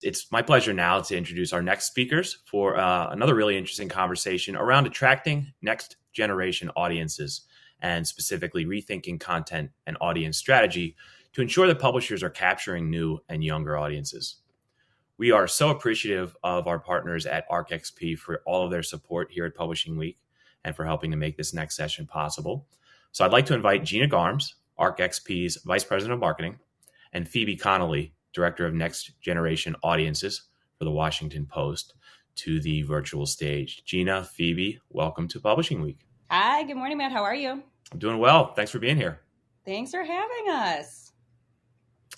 It's my pleasure now to introduce our next speakers for another really interesting conversation around attracting next generation audiences and specifically rethinking content and audience strategy to ensure that publishers are capturing new and younger audiences. We are so appreciative of our partners at ArcXP for all of their support here at Publishing Week and for helping to make this next session possible. So I'd like to invite Jeana Garms, ArcXP's Vice President of Marketing, and Phoebe Connelly, Director of Next Generation Audiences for the Washington Post, to the virtual stage. Jeana, Phoebe, welcome to Publishing Week. Hi, good morning, Matt. How are you? I'm doing well. Thanks for being here. Thanks for having us.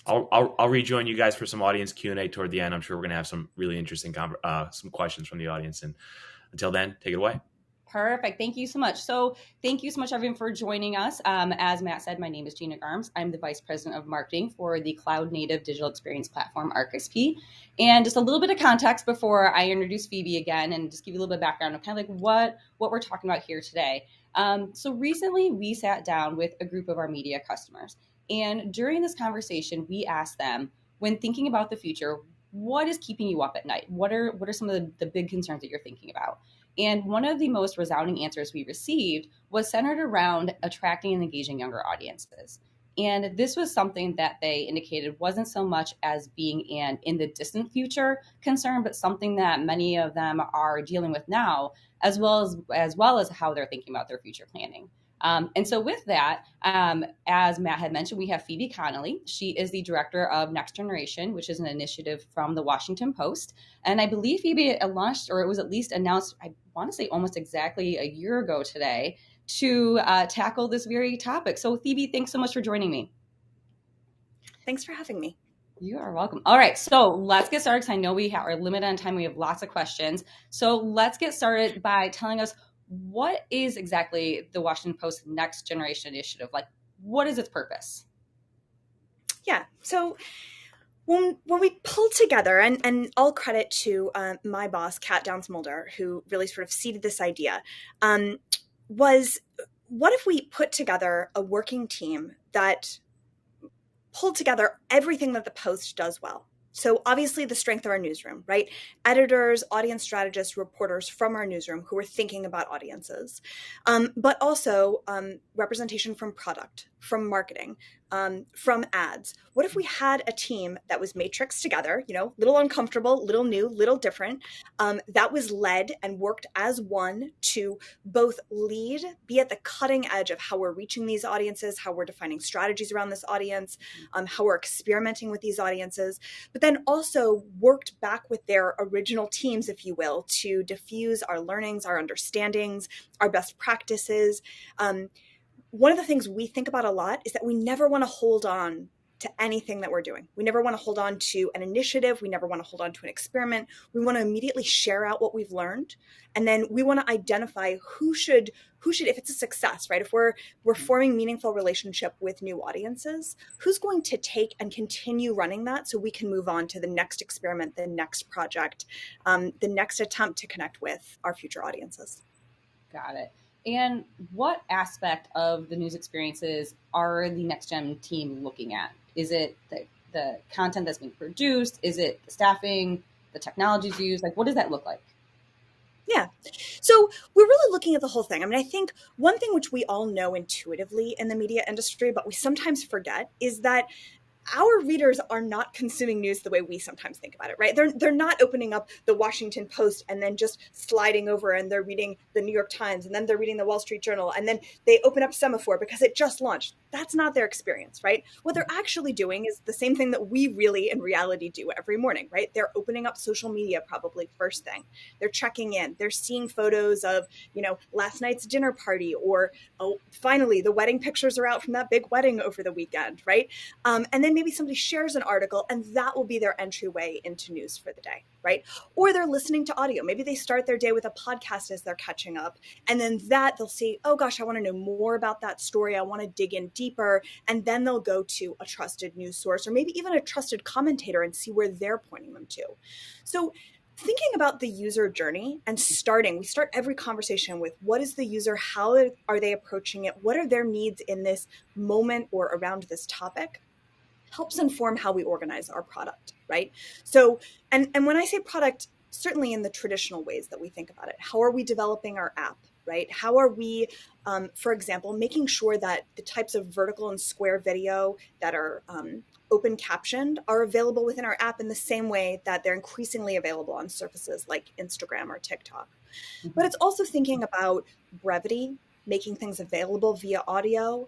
I'll rejoin you guys for some audience Q&A toward the end. I'm sure we're going to have some really interesting some questions from the audience. And until then, take it away. Perfect. Thank you so much. So thank you so much, everyone, for joining us. As Matt said, my name is Jeana Garms. I'm the Vice President of Marketing for the cloud-native digital experience platform, ArcXP. And just a little bit of context before I introduce Phoebe again and just give you a little bit of background of kind of like what we're talking about here today. So recently, we sat down with a group of our media customers. And during this conversation, we asked them, when thinking about the future, what is keeping you up at night? What are some of the big concerns that you're thinking about? And one of the most resounding answers we received was centered around attracting and engaging younger audiences. And this was something that they indicated wasn't so much as being an in the distant future concern, but something that many of them are dealing with now, as well as how they're thinking about their future planning. And so with that, as Matt had mentioned, we have Phoebe Connelly. She is the director of Next Generation, which is an initiative from the Washington Post. And I believe Phoebe launched, or it was at least announced, I want to say almost exactly a year ago today, to tackle this very topic. So Phoebe, thanks so much for joining me. Thanks for having me. You are welcome. All right, so let's get started because I know we are limited on time. We have lots of questions. So let's get started by telling us, what is exactly the Washington Post Next Generation Initiative? Like, what is its purpose? Yeah, so when we pulled together, and all credit to my boss, Kat Downs-Mulder, who really sort of seeded this idea, was what if we put together a working team that pulled together everything that the Post does well? So obviously the strength of our newsroom, right? Editors, audience strategists, reporters from our newsroom who are thinking about audiences, but also representation from product, from marketing, from ads. What if we had a team that was matrixed together, little uncomfortable, little new, little different, that was led and worked as one to both lead, be at the cutting edge of how we're reaching these audiences, how we're defining strategies around this audience, how we're experimenting with these audiences, but then also worked back with their original teams, if you will, to diffuse our learnings, our understandings, our best practices. One of the things we think about a lot is that we never want to hold on to anything that we're doing. We never want to hold on to an initiative. We never want to hold on to an experiment. We want to immediately share out what we've learned. And then we want to identify who should, if it's a success, right? If we're forming meaningful relationship with new audiences, who's going to take and continue running that so we can move on to the next experiment, the next project, the next attempt to connect with our future audiences. Got it. And what aspect of the news experiences are the Next Gen team looking at? Is it the content that's being produced? Is it the staffing, the technologies used? Like, what does that look like? Yeah. So we're really looking at the whole thing. I mean, I think one thing which we all know intuitively in the media industry, but we sometimes forget, is that our readers are not consuming news the way we sometimes think about it, right? They're not opening up the Washington Post and then just sliding over and they're reading the New York Times and then they're reading the Wall Street Journal and then they open up Semaphore because it just launched. That's not their experience, right? What they're actually doing is the same thing that we really in reality do every morning, right? They're opening up social media probably first thing. They're checking in. They're seeing photos of, last night's dinner party or, oh, finally the wedding pictures are out from that big wedding over the weekend, right? And then maybe somebody shares an article and that will be their entryway into news for the day, right? Or they're listening to audio. Maybe they start their day with a podcast as they're catching up. And then they'll see, oh gosh, I want to know more about that story. I want to dig in deeper. And then they'll go to a trusted news source or maybe even a trusted commentator and see where they're pointing them to. So thinking about the user journey and we start every conversation with what is the user, how are they approaching it? What are their needs in this moment or around this topic? helps inform how we organize our product, right? So, and when I say product, certainly in the traditional ways that we think about it, how are we developing our app, right? How are we, for example, making sure that the types of vertical and square video that are open captioned are available within our app in the same way that they're increasingly available on surfaces like Instagram or TikTok. But it's also thinking about brevity, making things available via audio,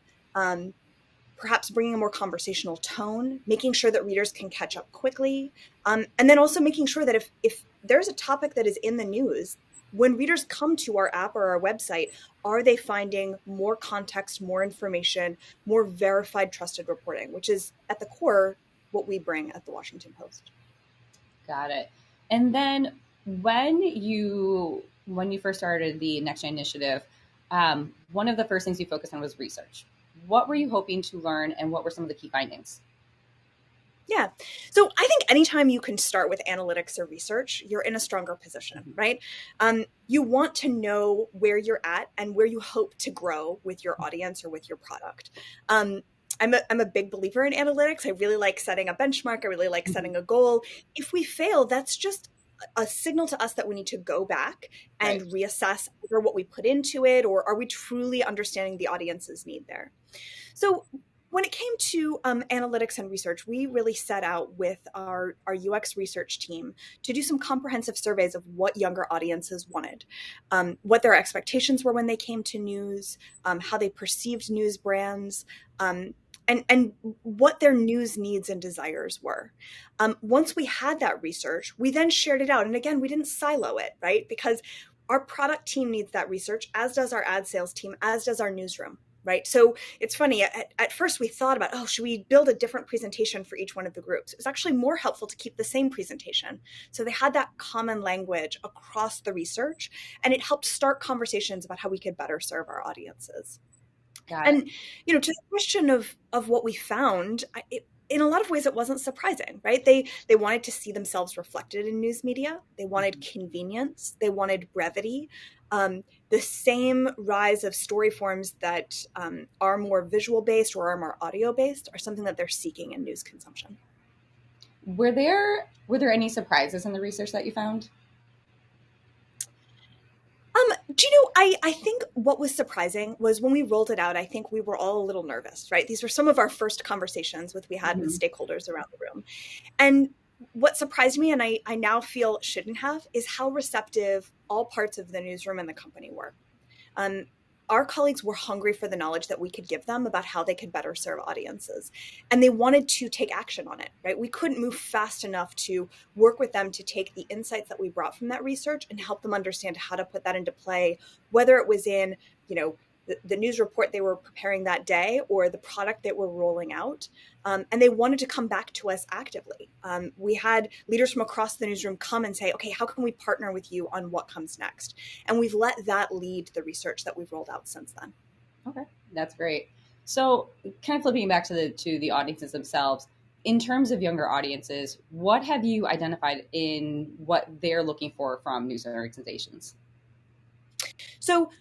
perhaps bringing a more conversational tone, making sure that readers can catch up quickly, and then also making sure that if there's a topic that is in the news, when readers come to our app or our website, are they finding more context, more information, more verified, trusted reporting, which is at the core what we bring at the Washington Post. Got it. And then when you first started the Next Gen initiative, one of the first things you focused on was research. What were you hoping to learn, and what were some of the key findings? Yeah. So I think anytime you can start with analytics or research, you're in a stronger position, right? You want to know where you're at and where you hope to grow with your audience or with your product. I'm a big believer in analytics. I really like setting a benchmark. I really like setting a goal. If we fail, that's just a signal to us that we need to go back and reassess either what we put into it, or are we truly understanding the audience's need there? So when it came to analytics and research, we really set out with our UX research team to do some comprehensive surveys of what younger audiences wanted, what their expectations were when they came to news, how they perceived news brands, and what their news needs and desires were. Once we had that research, we then shared it out. And again, we didn't silo it, right? Because our product team needs that research, as does our ad sales team, as does our newsroom. Right. So it's funny. At first, we thought about, should we build a different presentation for each one of the groups? It was actually more helpful to keep the same presentation. So they had that common language across the research, and it helped start conversations about how we could better serve our audiences. And, to the question of what we found, in a lot of ways, it wasn't surprising, right? They wanted to see themselves reflected in news media. They wanted convenience. They wanted brevity. The same rise of story forms that are more visual based or are more audio based are something that they're seeking in news consumption. Were there any surprises in the research that you found? I think what was surprising was when we rolled it out, I think we were all a little nervous, right? These were some of our first conversations we had with stakeholders around the room. And what surprised me, and I now feel shouldn't have, is how receptive all parts of the newsroom and the company were. Our colleagues were hungry for the knowledge that we could give them about how they could better serve audiences. And they wanted to take action on it, right? We couldn't move fast enough to work with them to take the insights that we brought from that research and help them understand how to put that into play, whether it was in, the news report they were preparing that day or the product that we're rolling out. And they wanted to come back to us actively. We had leaders from across the newsroom come and say, okay, how can we partner with you on what comes next? And we've let that lead the research that we've rolled out since then. Okay, that's great. So kind of flipping back to the audiences themselves, in terms of younger audiences, what have you identified in what they're looking for from news organizations? So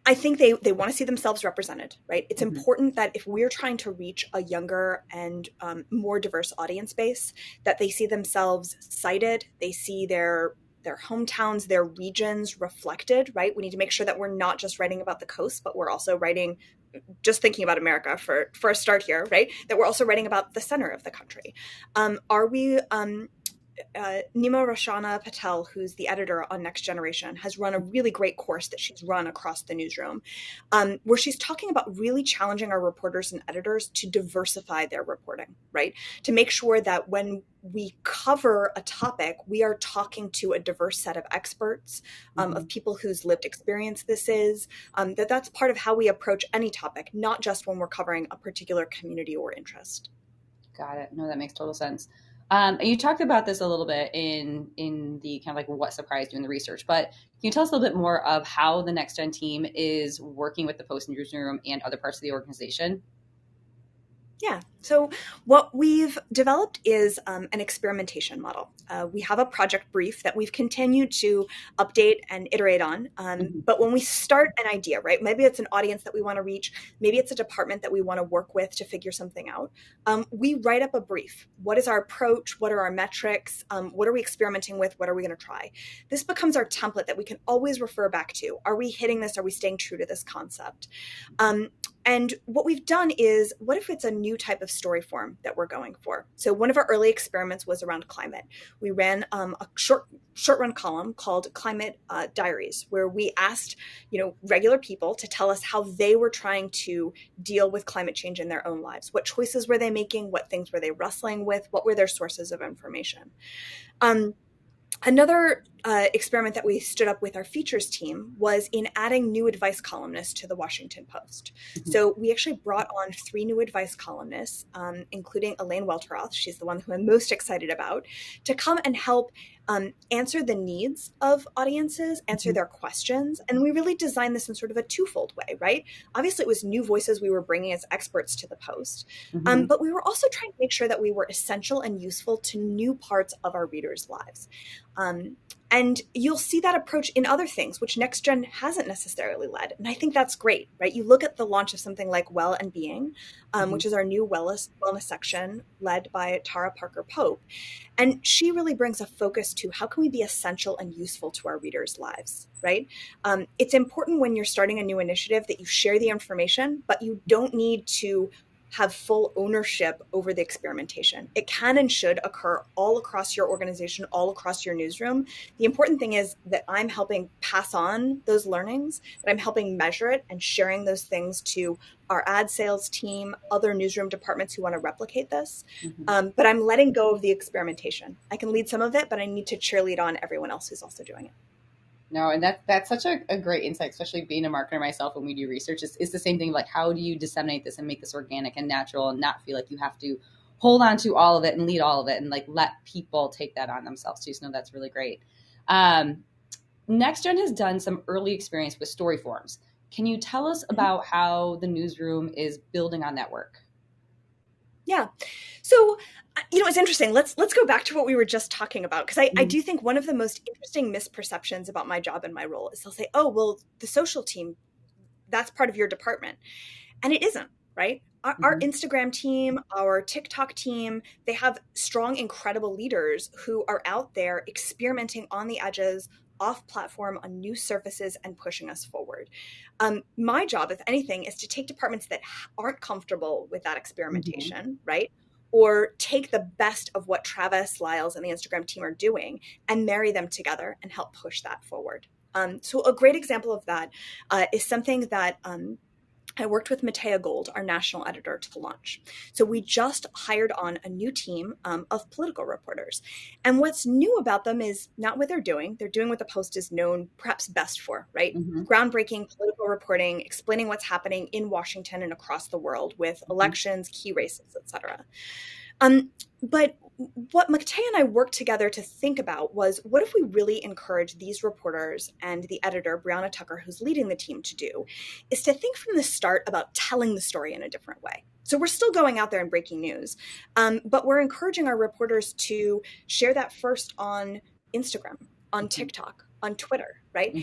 I think they want to see themselves represented, right? It's important that if we're trying to reach a younger and more diverse audience base, that they see themselves cited, they see their hometowns, their regions reflected, right? We need to make sure that we're not just writing about the coast, but we're also writing, just thinking about America for a start here, right? That we're also writing about the center of the country. Are we... Nima Roshana Patel, who's the editor on Next Generation, has run a really great course that she's run across the newsroom, where she's talking about really challenging our reporters and editors to diversify their reporting, right? To make sure that when we cover a topic, we are talking to a diverse set of experts, of people whose lived experience this is, that's part of how we approach any topic, not just when we're covering a particular community or interest. Got it. No, that makes total sense. And you talked about this a little bit in the kind of like what surprised you in the research, but can you tell us a little bit more of how the Next Gen team is working with the Post newsroom and other parts of the organization? Yeah. So what we've developed is an experimentation model. We have a project brief that we've continued to update and iterate on. But when we start an idea, right, maybe it's an audience that we want to reach, maybe it's a department that we want to work with to figure something out. We write up a brief. What is our approach? What are our metrics? What are we experimenting with? What are we going to try? This becomes our template that we can always refer back to. Are we hitting this? Are we staying true to this concept? And what we've done is, what if it's a new type of story form that we're going for? So one of our early experiments was around climate. We ran a short run column called Climate Diaries, where we asked, regular people to tell us how they were trying to deal with climate change in their own lives. What choices were they making? What things were they wrestling with? What were their sources of information? Another experiment that we stood up with our features team was in adding new advice columnists to the Washington Post. So we actually brought on 3 new advice columnists, including Elaine Welteroth, she's the one who I'm most excited about, to come and help answer the needs of audiences, answer their questions. And we really designed this in sort of a twofold way, right? Obviously, it was new voices we were bringing as experts to the Post, but we were also trying to make sure that we were essential and useful to new parts of our readers' lives. And you'll see that approach in other things, which Next Gen hasn't necessarily led. And I think that's great, right? You look at the launch of something like Well and Being, which is our new wellness section led by Tara Parker Pope. And she really brings a focus to how can we be essential and useful to our readers' lives, right? It's important when you're starting a new initiative that you share the information, but you don't need to have full ownership over the experimentation. It can and should occur all across your organization, all across your newsroom. The important thing is that I'm helping pass on those learnings, that I'm helping measure it and sharing those things to our ad sales team, other newsroom departments who want to replicate this. But I'm letting go of the experimentation. I can lead some of it, but I need to cheerlead on everyone else who's also doing it. No, and that's such a great insight, especially being a marketer myself when we do research. It's the same thing, like how do you disseminate this and make this organic and natural and not feel like you have to hold on to all of it and lead all of it and like let people take that on themselves too. So no, that's really great. NextGen has done some early experience with story forms. Can you tell us about how the newsroom is building on that work? Yeah. So, it's interesting. Let's go back to what we were just talking about, because I do think one of the most interesting misperceptions about my job and my role is they'll say, oh, well, the social team, that's part of your department. And it isn't, right? Our Instagram team, our TikTok team, they have strong, incredible leaders who are out there experimenting on the edges, off platform, on new surfaces, and pushing us forward. My job, if anything, is to take departments that aren't comfortable with that experimentation, right? Or take the best of what Travis, Lyles, and the Instagram team are doing and marry them together and help push that forward. So a great example of that is something that I worked with Matea Gold, our national editor, to launch. So we just hired on a new team of political reporters. And what's new about them is not what they're doing. They're doing what the Post is known perhaps best for, right? Groundbreaking political reporting, explaining what's happening in Washington and across the world with elections, key races, et cetera. But what Matea and I worked together to think about was, what if we really encourage these reporters and the editor, Brianna Tucker, who's leading the team, to do, is to think from the start about telling the story in a different way. So we're still going out there and breaking news, but we're encouraging our reporters to share that first on Instagram, on TikTok, on Twitter, right?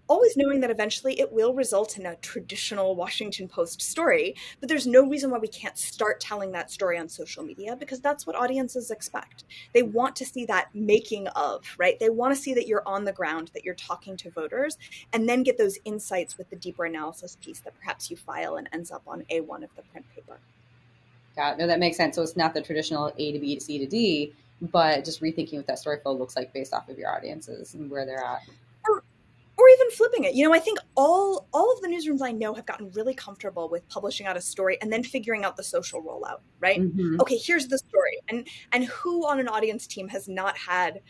Always knowing that eventually it will result in a traditional Washington Post story, but there's no reason why we can't start telling that story on social media, because that's what audiences expect. They want to see that making of, right? They want to see that you're on the ground, that you're talking to voters, and then get those insights with the deeper analysis piece that perhaps you file and ends up on A1 of the print paper. Got it. No, that makes sense. So it's not the traditional A to B to C to D, but just rethinking what that story flow looks like based off of your audiences and where they're at. Or even flipping it. I think all of the newsrooms I know have gotten really comfortable with publishing out a story and then figuring out the social rollout, right? Okay, here's the story. And who on an audience team has not had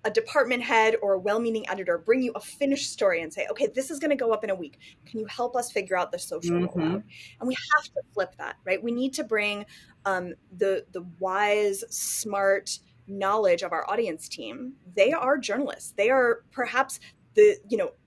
a department head or a well-meaning editor bring you a finished story and say, okay, this is going to go up in a week. Can you help us figure out the social rollout? And we have to flip that, right? We need to bring the wise, smart knowledge of our audience team. They are journalists. They are perhaps the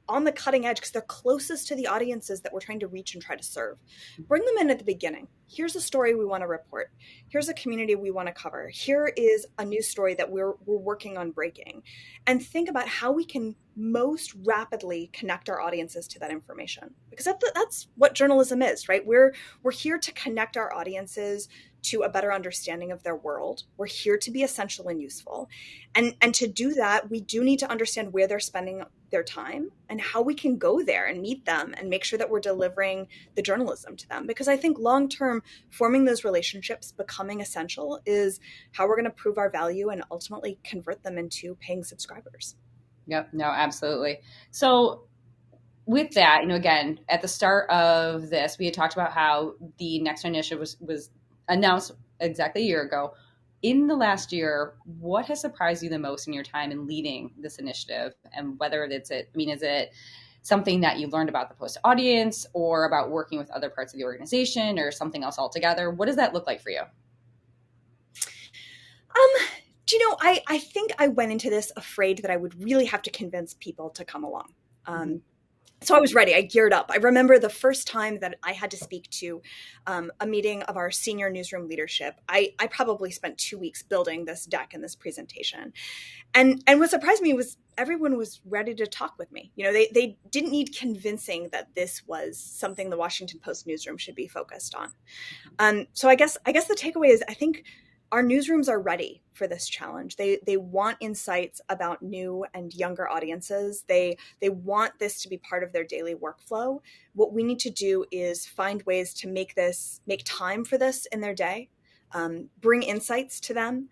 on the cutting edge because they're closest to the audiences that we're trying to reach and try to serve. Bring them in at the beginning. Here's a story we want to report. Here's a community we want to cover. Here is a news story that we're working on breaking. And think about how we can most rapidly connect our audiences to that information. Because that's what journalism is, right? We're here to connect our audiences to a better understanding of their world. We're here to be essential and useful. And to do that, we do need to understand where they're spending their time and how we can go there and meet them and make sure that we're delivering the journalism to them. Because I think long-term, forming those relationships, becoming essential, is how we're going to prove our value and ultimately convert them into paying subscribers. Yep. No, absolutely. So with that, again, at the start of this, we had talked about how the Next Gen initiative was announced exactly a year ago. In the last year, what has surprised you the most in your time in leading this initiative? And whether is it something that you've learned about the post audience or about working with other parts of the organization or something else altogether? What does that look like for you? I think I went into this afraid that I would really have to convince people to come along. So I was ready. I geared up. I remember the first time that I had to speak to a meeting of our senior newsroom leadership. I probably spent 2 weeks building this deck and this presentation. And what surprised me was everyone was ready to talk with me. They didn't need convincing that this was something the Washington Post newsroom should be focused on. So I guess the takeaway is I think our newsrooms are ready for this challenge. They want insights about new and younger audiences. They want this to be part of their daily workflow. What we need to do is find ways to make time for this in their day, bring insights to them,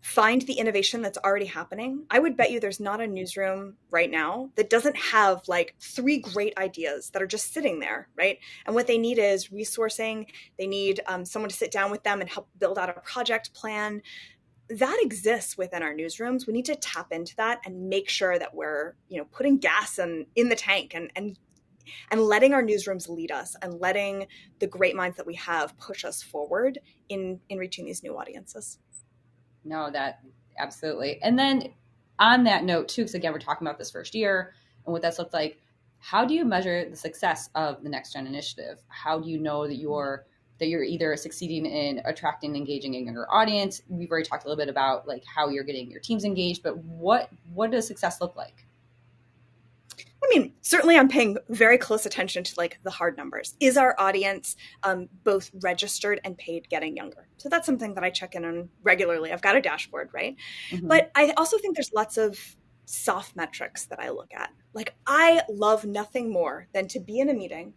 find the innovation that's already happening. I would bet you there's not a newsroom right now that doesn't have like 3 great ideas that are just sitting there, right? And what they need is resourcing. They need someone to sit down with them and help build out a project plan. That exists within our newsrooms. We need to tap into that and make sure that we're, putting gas in the tank and letting our newsrooms lead us and letting the great minds that we have push us forward in reaching these new audiences. No, that absolutely. And then on that note too, because again, we're talking about this first year and what that's looked like. How do you measure the success of the Next Gen initiative? How do you know that you're either succeeding in attracting and engaging a younger audience? We've already talked a little bit about like how you're getting your teams engaged, but what does success look like? Certainly I'm paying very close attention to like the hard numbers. Is our audience both registered and paid getting younger? So that's something that I check in on regularly. I've got a dashboard, right? Mm-hmm. But I also think there's lots of soft metrics that I look at. Like I love nothing more than to be in a meeting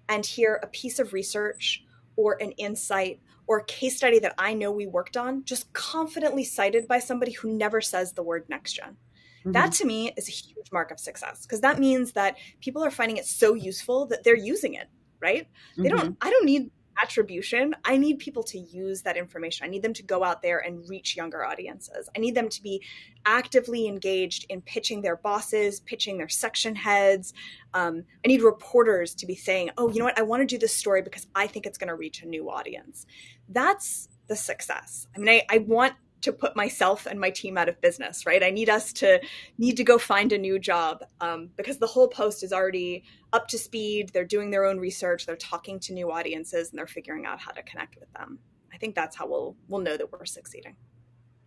and hear a piece of research or an insight or a case study that I know we worked on just confidently cited by somebody who never says the word Next Gen. That to me is a huge mark of success because that means that people are finding it so useful that they're using it, right? I don't need attribution. I need people to use that information. I need them to go out there and reach younger audiences. I need them to be actively engaged in pitching their bosses, pitching their section heads. I need reporters to be saying, oh, you know what? I want to do this story because I think it's going to reach a new audience. That's the success. I want to put myself and my team out of business, right? I need us to go find a new job because the whole Post is already up to speed. They're doing their own research. They're talking to new audiences and they're figuring out how to connect with them. I think that's how we'll know that we're succeeding.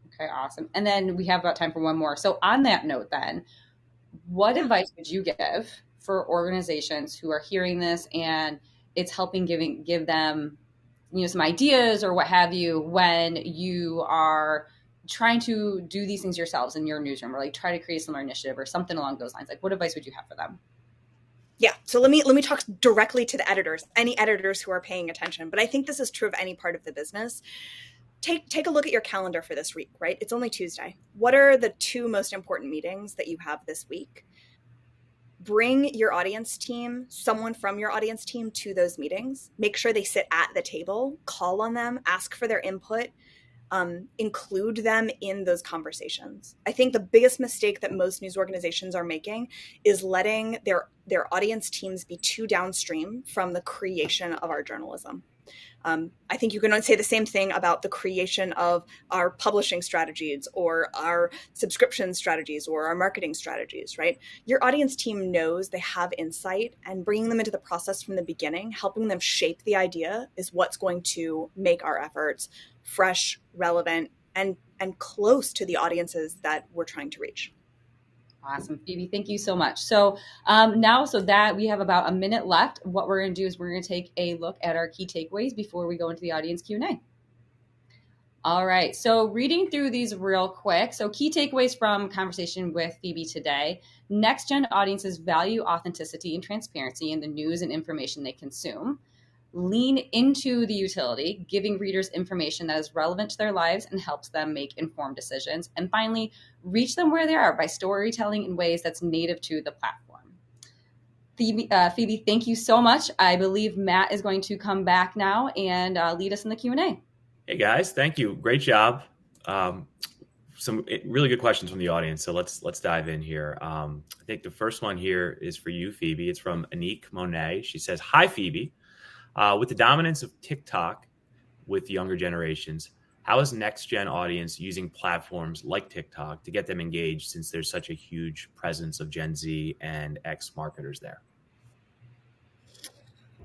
Okay, awesome. And then we have about time for one more. So on that note then, what advice would you give for organizations who are hearing this and it's helping give them some ideas or what have you when you are trying to do these things yourselves in your newsroom or like try to create a similar initiative or something along those lines? Like what advice would you have for them? Yeah. So let me talk directly to the editors, any editors who are paying attention. But I think this is true of any part of the business. Take a look at your calendar for this week, right? It's only Tuesday. What are the 2 most important meetings that you have this week? Bring your audience team, someone from your audience team to those meetings. Make sure they sit at the table, call on them, ask for their input, include them in those conversations. I think the biggest mistake that most news organizations are making is letting their audience teams be too downstream from the creation of our journalism. I think you can say the same thing about the creation of our publishing strategies or our subscription strategies or our marketing strategies, right? Your audience team knows they have insight, and bringing them into the process from the beginning, helping them shape the idea, is what's going to make our efforts fresh, relevant, and close to the audiences that we're trying to reach. Awesome, Phoebe. Thank you so much. So now, so that we have about a minute left, what we're going to do is we're going to take a look at our key takeaways before we go into the audience Q&A. All right. So reading through these real quick. So key takeaways from conversation with Phoebe today. Next gen audiences value authenticity and transparency in the news and information they consume. Lean into the utility, giving readers information that is relevant to their lives and helps them make informed decisions. And finally, reach them where they are by storytelling in ways that's native to the platform. Phoebe, thank you so much. I believe Matt is going to come back now and lead us in the Q&A. Hey guys, thank you. Great job. Some really good questions from the audience. So let's dive in here. I think the first one here is for you, Phoebe. It's from Anique Monet. She says, "Hi, Phoebe. With the dominance of TikTok with younger generations, how is next gen audience using platforms like TikTok to get them engaged, since there's such a huge presence of Gen Z and X marketers there?"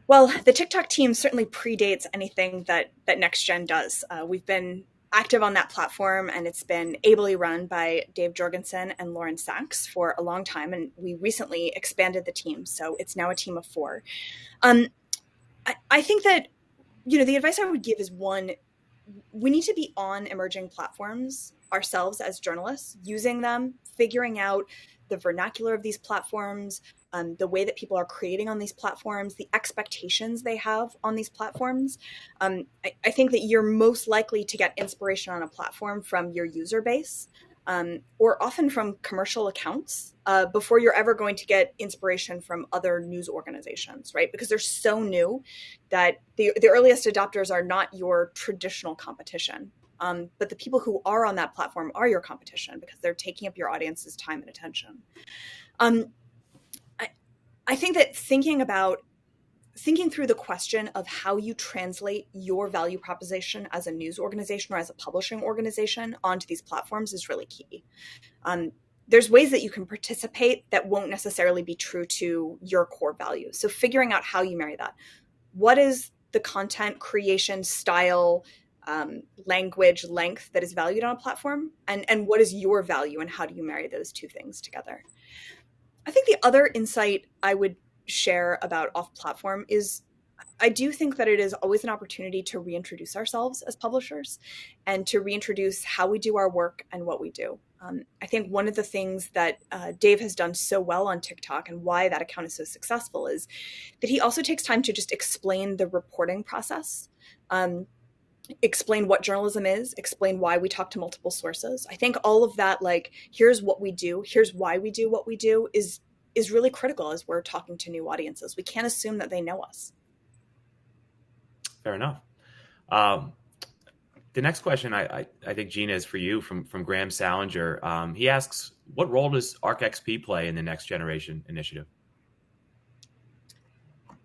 Well, the TikTok team certainly predates anything that next gen does. We've been active on that platform, and it's been ably run by Dave Jorgensen and Lauren Sachs for a long time, and we recently expanded the team, so it's now a team of 4. I think that, the advice I would give is, one, we need to be on emerging platforms ourselves as journalists, using them, figuring out the vernacular of these platforms, the way that people are creating on these platforms, the expectations they have on these platforms. I think that you're most likely to get inspiration on a platform from your user base, or often from commercial accounts, before you're ever going to get inspiration from other news organizations, right? Because they're so new that the earliest adopters are not your traditional competition. But the people who are on that platform are your competition, because they're taking up your audience's time and attention. I think that thinking through the question of how you translate your value proposition as a news organization or as a publishing organization onto these platforms is really key. There's ways that you can participate that won't necessarily be true to your core values. So figuring out how you marry that. What is the content creation style, language, length that is valued on a platform? And what is your value, and how do you marry those two things together? I think the other insight I would share about off-platform is, I do think that it is always an opportunity to reintroduce ourselves as publishers and to reintroduce how we do our work and what we do. I think one of the things that Dave has done so well on TikTok, and why that account is so successful, is that he also takes time to just explain the reporting process, explain what journalism is, explain why we talk to multiple sources. I think all of that, like, here's what we do, here's why we do what we do, is really critical as we're talking to new audiences. We can't assume that they know us. Fair enough. The next question, I think, Jeana, is for you, from Graham Salinger. He asks, what role does ArcXP play in the Next Generation initiative?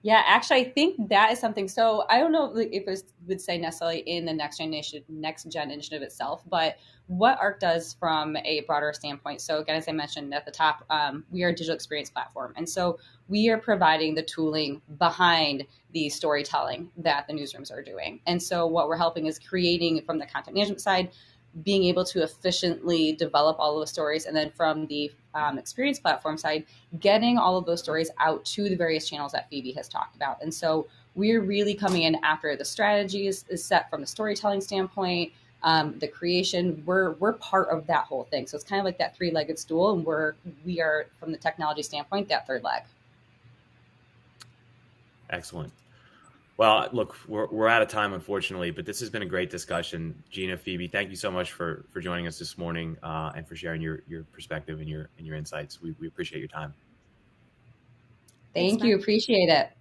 Yeah, actually, I think that is something. So I don't know if it would say necessarily in the Next Gen initiative itself, but what ARC does from a broader standpoint. So again, as I mentioned at the top, we are a digital experience platform. And so we are providing the tooling behind the storytelling that the newsrooms are doing. And so what we're helping is creating, from the content management side, being able to efficiently develop all of the stories, and then from the experience platform side, getting all of those stories out to the various channels that Phoebe has talked about. And so we're really coming in after the strategy is set from the storytelling standpoint, the creation. We're part of that whole thing. So it's kind of like that 3-legged stool, and we are, from the technology standpoint, that third leg. Excellent. Well, look, we're out of time, unfortunately, but this has been a great discussion. Jeana, Phoebe, thank you so much for joining us this morning, and for sharing your perspective and your insights. We appreciate your time. Thank you. Appreciate it.